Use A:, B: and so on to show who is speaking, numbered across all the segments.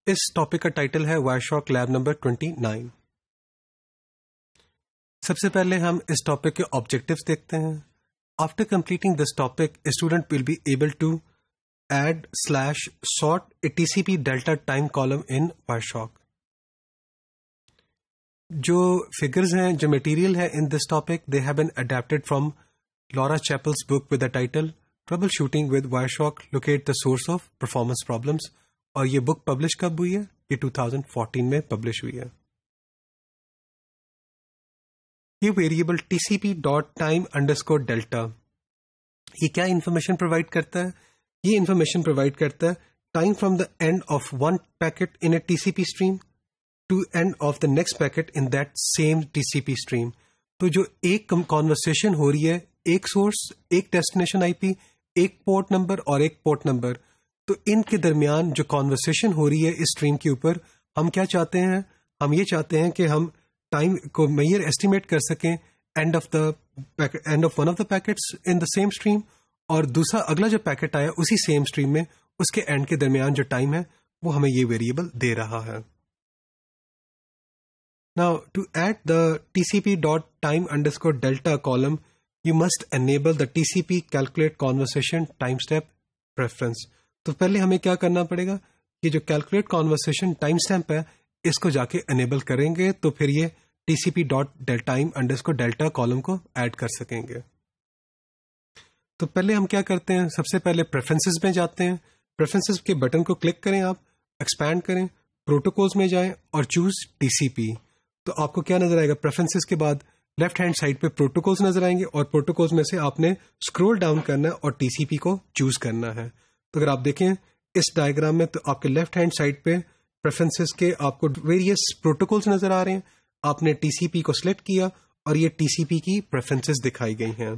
A: اس topic کا title ہے Wireshark lab number 29. سب سے پہلے ہم اس ٹاپک کے آبجیکٹیوز دیکھتے ہیں. After completing this topic student will be able to add / sort a TCP delta time column in Wireshark. جو فگرز ہیں، جو مٹیریل ہے in this topic, they have been adapted from Laura Chappell's book with the title troubleshooting with Wireshark locate the source of performance problems. اور یہ بک publish کب ہوئی ہے؟ یہ 2014 میں پبلش ہوئی ہے. یہ ویریبل TCP.time_delta یہ کیا انفارمیشن پرووائڈ کرتا ہے؟ یہ انفارمیشن پرووائڈ کرتا ہے time from the end of one packet in a TCP stream to end of the next packet in that same TCP stream. تو جو ایک کانورسیشن ہو رہی ہے، ایک سورس، ایک ڈیسٹینیشن IP، ایک پورٹ نمبر اور ایک پورٹ نمبر، تو ان کے درمیان جو کانورسیشن ہو رہی ہے اس اسٹریم کے اوپر، ہم کیا چاہتے ہیں؟ ہم یہ چاہتے ہیں کہ ہم ٹائم کو میئر ایسٹیمیٹ کر سکیں and of one of the packets in the same stream, اور دوسرا اگلا جو پیکٹ آیا اسی سیم اسٹریم میں، اس کے اینڈ کے درمیان جو ٹائم ہے وہ ہمیں یہ ویریبل دے رہا ہے. Now, to add the TCP.time_delta column, you must enable the TCP calculate conversation timestamp preference. تو پہلے ہمیں کیا کرنا پڑے گا؟ یہ جو calculate conversation timestamp ہے، اس کو جا کے enable کریں گے تو پھر یہ TCP.time_delta column کو ایڈ کر سکیں گے. تو پہلے ہم کیا کرتے ہیں؟ سب سے پہلے پریفرنسز میں جاتے ہیں. پریفرنسز کے بٹن کو کلک کریں، آپ ایکسپینڈ کریں، پروٹوکولز میں جائیں اور چوز TCP. تو آپ کو کیا نظر آئے گا؟ پریفرنسز کے بعد لیفٹ ہینڈ سائڈ پہ پروٹوکولز نظر آئیں گے، اور پروٹوکولز میں سے آپ نے اسکرول ڈاؤن کرنا ہے اور TCP کو چوز کرنا ہے. تو اگر آپ دیکھیں اس ڈائیگرام میں، تو آپ کے لیفٹ ہینڈ سائڈ پہ پریفرنسز کے آپ کو ویریس پروٹوکولز نظر آ رہے ہیں. آپ نے TCP کو سلیکٹ کیا اور یہ TCP کی پریفرنسز دکھائی گئی ہیں.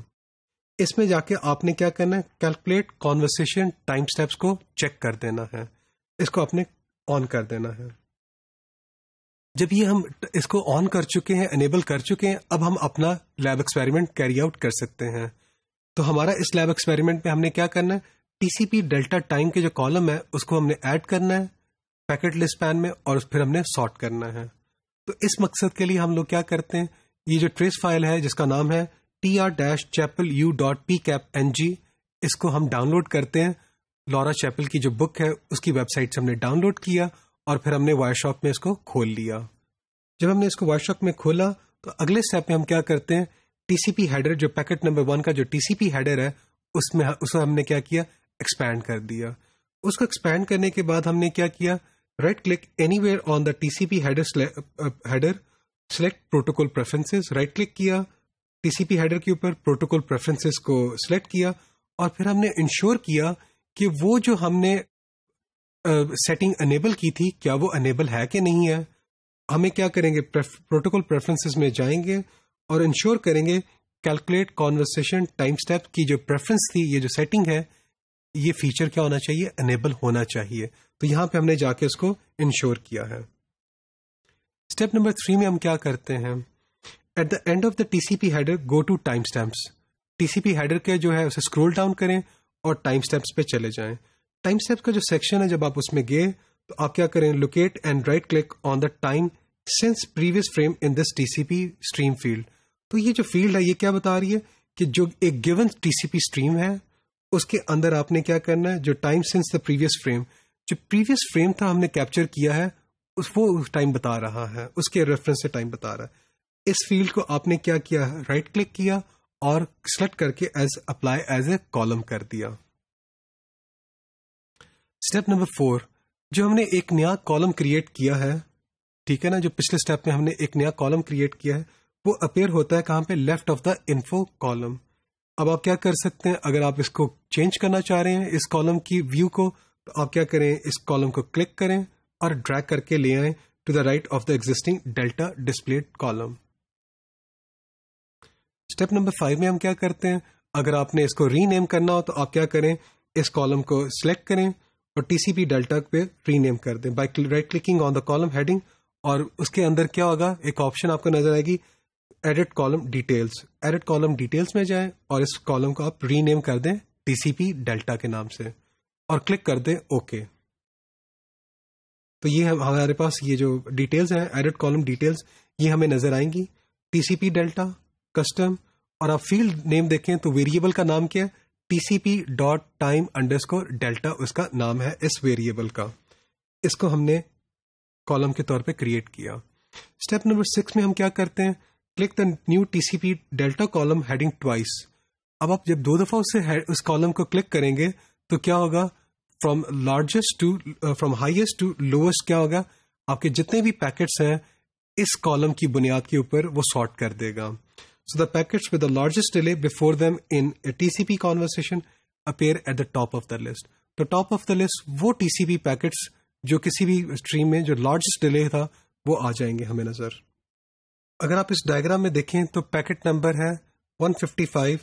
A: اس میں جا کے آپ نے کیا کرنا ہے؟ کیلکولیٹ کانورسیشن ٹائم اسٹیپس کو چیک کر دینا ہے. اس کو آپ نے آن کر دینا ہے. جب یہ ہم اس کو آن کر چکے ہیں، انیبل کر چکے ہیں، اب ہم اپنا لیب ایکسپیریمنٹ کیری آؤٹ کر سکتے ہیں. تو ہمارا اس لیب ایکسپیریمنٹ میں ہم نے کیا کرنا ہے؟ TCP ڈیلٹا ٹائم کے جو کالم ہے اس کو ہم نے ایڈ کرنا ہے پیکٹ لسٹ پین میں، اور پھر ہم نے سارٹ کرنا ہے. تو اس مقصد کے لیے ہم لوگ کیا کرتے ہیں؟ یہ جو ٹریس فائل ہے جس کا نام ہے tr-chapelu.pcapng، اس کو ہم ڈاؤن لوڈ کرتے ہیں. لورا چیپل کی جو بک ہے اس کی ویب سائٹ سے ہم نے ڈاؤن لوڈ کیا، اور پھر ہم نے وائر شاک میں اس کو کھول لیا. جب ہم نے اس کو وائر شاک میں کھولا تو اگلے اسٹیپ میں ہم کیا کرتے ہیں؟ TCP ہیڈر، جو پیکٹ نمبر 1 کا جو TCP ہیڈر ہے، اس کو ہم نے کیا کیا؟ ایکسپینڈ کر دیا. اس کو ایکسپینڈ کرنے کے بعد ہم نے کیا کیا؟ Right click any where on the TCP header, select protocol preferences, right click کیا TCP ہیڈر کے اوپر، پروٹوکول پریفرنسز کو سلیکٹ کیا، اور پھر ہم نے انشور کیا کہ وہ جو ہم نے سیٹنگ انیبل کی تھی، کیا وہ انیبل ہے کہ نہیں ہے. ہمیں کیا کریں گے؟ پروٹوکول پریفرنسز میں جائیں گے اور انشور کریں گے کیلکولیٹ کانورسیشن ٹائم اسٹیپ کی جو پریفرنس تھی، یہ جو سیٹنگ ہے، یہ فیچر کیا ہونا چاہیے؟ انیبل ہونا چاہیے. تو یہاں پہ ہم نے جا کے اس کو انشور کیا ہے. اسٹیپ نمبر 3 میں ہم کیا کرتے ہیں؟ At the end of the TCP header go to time stamps. TCP header کے جو ہے اسے اسکرول ڈاؤن کریں اور ٹائم اسٹیمپس پہ چلے جائیں. ٹائم اسٹیپس کا جو سیکشن ہے، جب آپ اس میں گئے تو آپ کیا کریں؟ Locate and right click on the time since previous frame in this TCP stream field. تو یہ جو فیلڈ ہے یہ کیا بتا رہی ہے کہ جو ایک گیون TCP اسٹریم ہے اس کے اندر آپ نے کیا کرنا ہے؟ جو time since the previous frame, جو پریویس فریم تھا ہم نے کیپچر کیا ہے، وہ ٹائم بتا رہا ہے، اس کے ریفرنس سے ٹائم بتا رہا ہے. اس فیلڈ کو آپ نے کیا کیا؟ رائٹ کلک کیا اور سلیکٹ کر کے اپلائی ایز اے کالم کر دیا. اسٹیپ نمبر 4، جو ہم نے ایک نیا کالم کریٹ کیا ہے، ٹھیک ہے نا، جو پچھلے اسٹیپ میں ہم نے ایک نیا کالم کریٹ کیا ہے، وہ اپیئر ہوتا ہے کہاں پہ؟ Left of the info column. اب آپ کیا کر سکتے ہیں؟ اگر آپ اس کو چینج کرنا چاہ رہے ہیں اس کالم کی ویو کو، تو آپ کیا کریں؟ اس کالم کو کلک کریں اور ڈریگ کر کے لے آئیں to the right of the existing delta displayed column. Step number 5 میں ہم کیا کرتے ہیں؟ اگر آپ نے اس کو ری نیم کرنا ہو تو آپ کیا کریں؟ اس کالم کو سلیکٹ کریں اور TCP ڈیلٹا پہ ری نیم کر دیں by right clicking on the column heading, اور اس کے اندر کیا ہوگا؟ ایک آپشن آپ کو نظر آئے گی، edit column details. Edit column details میں جائیں اور اس کالم کو آپ ری نیم کر دیں TCP ڈیلٹا کے نام سے اور کلک کر دیں اوکے. تو یہ ہمارے پاس یہ جو ڈیٹیلز ہیں ایڈٹ کالم ڈیٹیلز یہ ہمیں نظر آئیں گی. T C P delta custom, اور آپ فیلڈ نیم دیکھیں تو ویریبل کا نام کیا ہے, T C P dot time underscore delta اس کا نام ہے اس ویریبل کا. اس کو ہم نے کالم کے طور پہ کریٹ کیا. اسٹیپ نمبر 6 میں ہم کیا کرتے ہیں, click the new T C P delta column heading twice. اب آپ جب 2 دفعہ اس کالم کو کلک کریں گے تو کیا ہوگا, فرام ہائیسٹ ٹو لوئسٹ کیا ہوگا, آپ کے جتنے بھی پیکٹس ہیں اس کالم کی بنیاد کے اوپر وہ سارٹ کر دے گا. So the packets with the largest delay before them in a TCP conversation appear at the top of the list. تو ٹاپ آف دا لسٹ وہ ٹی سی پی پیکٹس جو کسی بھی اسٹریم میں جو لارجسٹ ڈیلے تھا وہ آ جائیں گے ہمیں نظر. اگر آپ اس ڈائگرام میں دیکھیں تو پیکٹ نمبر ہے 155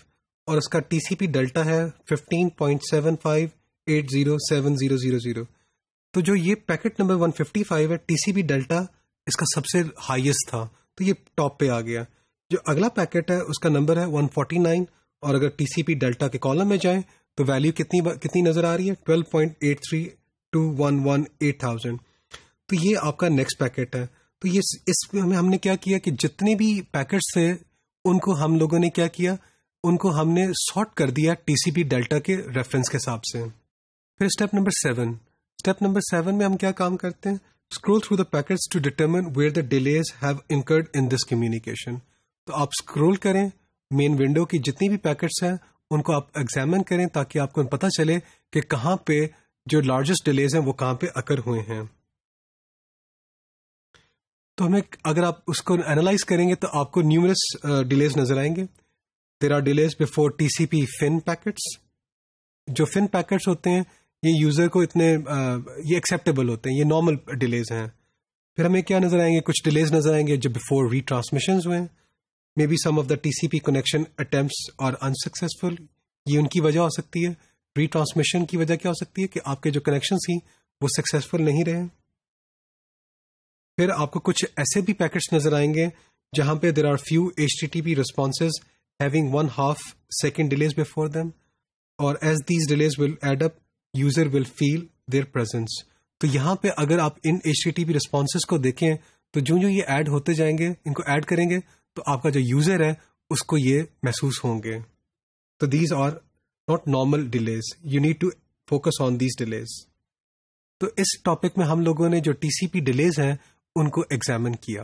A: اور اس کا ٹی سی پی ڈیلٹا ہے 15.75807000. تو جو یہ پیکٹ نمبر 155 ہے ٹی سی پی ڈیلٹا اس کا سب سے ہائیسٹ تھا تو یہ ٹاپ پہ آ گیا. جو اگلا پیکٹ ہے اس کا نمبر ہے 149 اور اگر ٹی سی پی ڈیلٹا کے کالم میں جائیں تو ویلیو کتنی نظر آ رہی ہے 12.832118,000. تو یہ آپ کا نیکسٹ پیکٹ ہے. تو یہ اس میں ہم نے کیا کیا کہ جتنے بھی پیکٹس تھے ان کو ہم لوگوں نے کیا کیا, ان کو ہم نے سارٹ کر دیا ٹی سی پی ڈیلٹا کے ریفرنس کے حساب سے. پھر اسٹیپ نمبر 7 میں ہم کیا کام کرتے ہیں, scroll through the packets to determine where the delays have incurred in this communication. تو آپ اسکرول کریں مین ونڈو کی جتنی بھی پیکٹس ہیں ان کو آپ ایگزامن کریں تاکہ آپ کو پتہ چلے کہ کہاں پہ جو لارجسٹ ڈیلیز ہیں وہ کہاں پہ اکر ہوئے ہیں. تو ہمیں اگر آپ اس کو اینالائز کریں گے تو آپ کو نیومرس ڈیلیز نظر آئیں گے. There are delays before T C P fin packets. جو فن پیکٹس ہوتے ہیں یہ یوزر کو اتنے یہ ایکسیپٹیبل ہوتے ہیں, یہ نارمل ڈیلیز ہیں. پھر ہمیں کیا نظر آئیں گے, کچھ ڈیلیز نظر آئیں گے جو بفور ری ٹرانسمیشنز ہوئے ہیں. May be some of the T C P connection attempts اور انسکسیسفل, یہ ان کی وجہ ہو سکتی ہے. ری ٹرانسمیشن کی وجہ کیا ہو سکتی ہے کہ آپ کے جو کنیکشن تھیں وہ سکسیسفل نہیں رہے. پھر آپ کو کچھ ایسے بھی پیکٹس نظر آئیں گے جہاں پہ there are few H T T P responses having 1/2 second delays before them, اور as these delays will add up user will feel their presence. تو یہاں پہ اگر آپ ان H T T P responses کو دیکھیں تو جو یہ ایڈ ہوتے جائیں گے, ان کو ایڈ کریں گے تو آپ کا جو یوزر ہے اس کو یہ محسوس ہوں گے. تو these are not normal delays, you need to focus on these delays. تو اس ٹاپک میں ہم لوگوں نے جو ٹی سی پی ڈیلیز ہیں ان کو ایگزامن کیا.